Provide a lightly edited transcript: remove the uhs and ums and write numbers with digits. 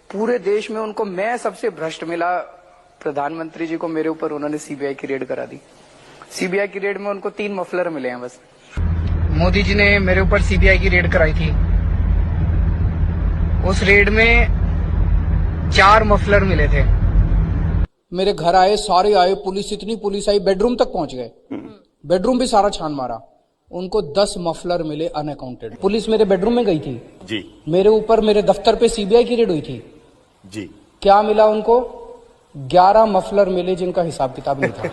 पूरे देश में उनको मैं सबसे भ्रष्ट मिला। प्रधानमंत्री जी को मेरे ऊपर उन्होंने सीबीआई की रेड करा दी। सीबीआई की रेड में उनको 3 मफलर मिले हैं बस। मोदी जी ने मेरे ऊपर सीबीआई की रेड कराई थी। उस रेड में 4 मफलर मिले थे। मेरे घर आए, सारे आए, पुलिस, इतनी पुलिस आई, बेडरूम तक पहुंच गए। बेडरूम भी सारा छान मारा। उनको 10 मफलर मिले अनअकाउंटेड। पुलिस मेरे बेडरूम में गई थी जी। मेरे ऊपर, मेरे दफ्तर पे सीबीआई की रेड हुई थी जी। क्या मिला उनको? 11 मफलर मिले जिनका हिसाब किताब नहीं था।